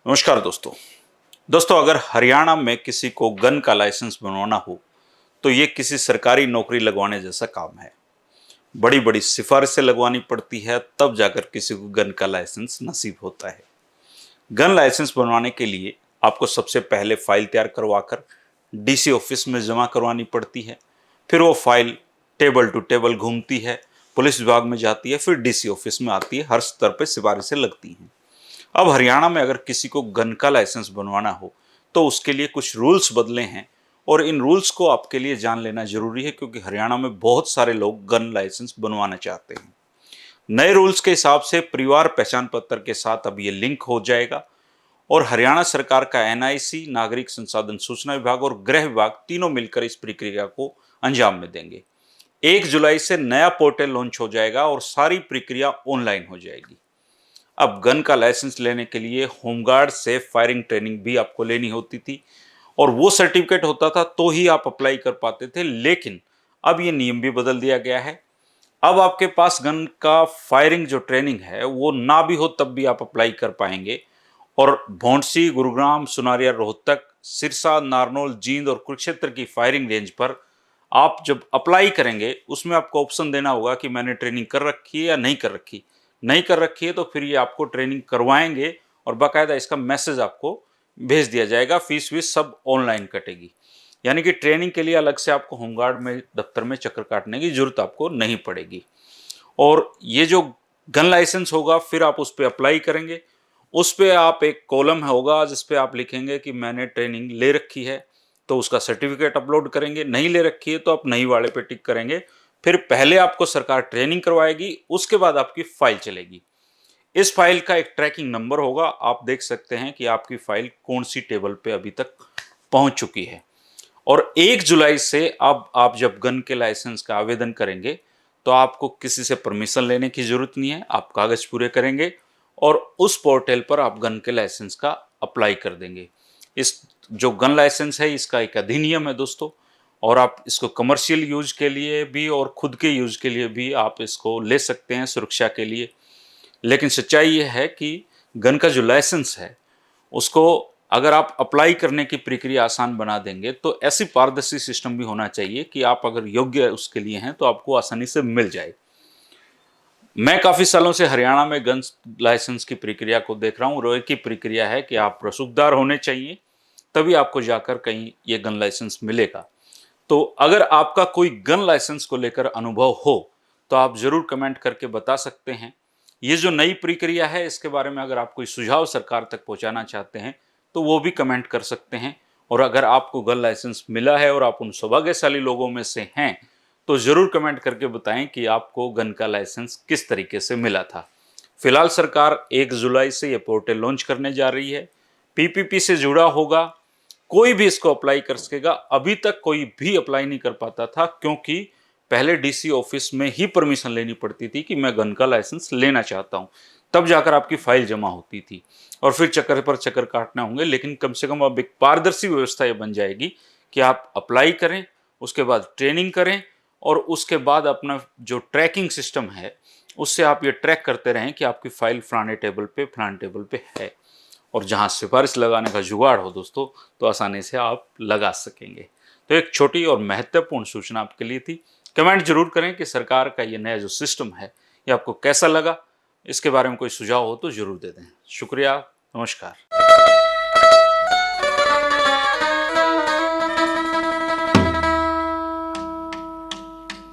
नमस्कार दोस्तों अगर हरियाणा में किसी को गन का लाइसेंस बनवाना हो तो ये किसी सरकारी नौकरी लगवाने जैसा काम है। बड़ी बड़ी सिफारिशें लगवानी पड़ती है तब जाकर किसी को गन का लाइसेंस नसीब होता है। गन लाइसेंस बनवाने के लिए आपको सबसे पहले फाइल तैयार करवाकर डीसी ऑफिस में जमा करवानी पड़ती है। फिर वो फाइल टेबल टू टेबल घूमती है, पुलिस विभाग में जाती है, फिर डीसी ऑफिस में आती है। हर स्तर पर सिफारिशें लगती हैं। अब हरियाणा में अगर किसी को गन का लाइसेंस बनवाना हो तो उसके लिए कुछ रूल्स बदले हैं और इन रूल्स को आपके लिए जान लेना जरूरी है, क्योंकि हरियाणा में बहुत सारे लोग गन लाइसेंस बनवाना चाहते हैं। नए रूल्स के हिसाब से परिवार पहचान पत्र के साथ अब ये लिंक हो जाएगा और हरियाणा सरकार का एनआईसी, नागरिक संसाधन सूचना विभाग और गृह विभाग तीनों मिलकर इस प्रक्रिया को अंजाम में देंगे। 1 जुलाई से नया पोर्टल लॉन्च हो जाएगा और सारी प्रक्रिया ऑनलाइन हो जाएगी। अब गन का लाइसेंस लेने के लिए होमगार्ड से फायरिंग ट्रेनिंग भी आपको लेनी होती थी और वो सर्टिफिकेट होता था तो ही आप अप्लाई कर पाते थे। लेकिन अब ये नियम भी बदल दिया गया है। अब आपके पास गन का फायरिंग जो ट्रेनिंग है वो ना भी हो तब भी आप अप्लाई कर पाएंगे। और भौंडसी, गुरुग्राम, सुनारिया, रोहतक, सिरसा, नारनौल, जींद और कुरुक्षेत्र की फायरिंग रेंज पर आप जब अप्लाई करेंगे उसमें आपको ऑप्शन देना होगा कि मैंने ट्रेनिंग कर रखी है या नहीं कर रखी। नहीं कर रखी है तो फिर ये आपको ट्रेनिंग करवाएंगे और बाकायदा इसका मैसेज आपको भेज दिया जाएगा। फीस वीस सब ऑनलाइन कटेगी, यानी कि ट्रेनिंग के लिए अलग से आपको होमगार्ड में दफ्तर में चक्कर काटने की जरूरत आपको नहीं पड़ेगी। और ये जो गन लाइसेंस होगा फिर आप उस पर अप्लाई करेंगे। उस पर आप एक कॉलम होगा जिस पे आप लिखेंगे कि मैंने ट्रेनिंग ले रखी है, तो उसका सर्टिफिकेट अपलोड करेंगे। नहीं ले रखी है तो आप नहीं वाले पे टिक करेंगे। फिर पहले आपको सरकार ट्रेनिंग करवाएगी, उसके बाद आपकी फाइल चलेगी। इस फाइल का एक ट्रैकिंग नंबर होगा। आप देख सकते हैं कि आपकी फाइल कौन सी टेबल पे अभी तक पहुंच चुकी है। और 1 जुलाई से अब आप जब गन के लाइसेंस का आवेदन करेंगे तो आपको किसी से परमिशन लेने की जरूरत नहीं है। आप कागज पूरे करेंगे और उस पोर्टल पर आप गन के लाइसेंस का अप्लाई कर देंगे। इस जो गन लाइसेंस है इसका एक अधिनियम है दोस्तों, और आप इसको कमर्शियल यूज के लिए भी और खुद के यूज के लिए भी आप इसको ले सकते हैं सुरक्षा के लिए। लेकिन सच्चाई ये है कि गन का जो लाइसेंस है उसको अगर आप अप्लाई करने की प्रक्रिया आसान बना देंगे तो ऐसी पारदर्शी सिस्टम भी होना चाहिए कि आप अगर योग्य उसके लिए हैं तो आपको आसानी से मिल जाए। मैं काफ़ी सालों से हरियाणा में गन लाइसेंस की प्रक्रिया को देख रहा हूँ। रोए की प्रक्रिया है कि आप रसूखदार होने चाहिए तभी आपको जाकर कहीं ये गन लाइसेंस मिलेगा। तो अगर आपका कोई गन लाइसेंस को लेकर अनुभव हो तो आप ज़रूर कमेंट करके बता सकते हैं। ये जो नई प्रक्रिया है इसके बारे में अगर आप कोई सुझाव सरकार तक पहुंचाना चाहते हैं तो वो भी कमेंट कर सकते हैं। और अगर आपको गन लाइसेंस मिला है और आप उन सौभाग्यशाली लोगों में से हैं तो ज़रूर कमेंट करके बताएं कि आपको गन का लाइसेंस किस तरीके से मिला था। फिलहाल सरकार 1 जुलाई से ये पोर्टल लॉन्च करने जा रही है। पीपीपी से जुड़ा होगा कोई भी इसको अप्लाई कर सकेगा। अभी तक कोई भी अप्लाई नहीं कर पाता था क्योंकि पहले डीसी ऑफिस में ही परमिशन लेनी पड़ती थी कि मैं गन का लाइसेंस लेना चाहता हूं, तब जाकर आपकी फाइल जमा होती थी और फिर चक्कर पर चक्कर काटना होंगे। लेकिन कम से कम अब एक पारदर्शी व्यवस्था ये बन जाएगी कि आप अप्लाई करें, उसके बाद ट्रेनिंग करें और उसके बाद अपना जो ट्रैकिंग सिस्टम है उससे आप ये ट्रैक करते रहें कि आपकी फाइल फलाने टेबल पे है। और जहां सिफारिश लगाने का जुगाड़ हो दोस्तों तो आसानी से आप लगा सकेंगे। तो एक छोटी और महत्वपूर्ण सूचना आपके लिए थी। कमेंट जरूर करें कि सरकार का ये नया जो सिस्टम है ये आपको कैसा लगा। इसके बारे में कोई सुझाव हो तो जरूर दे दें। शुक्रिया, नमस्कार।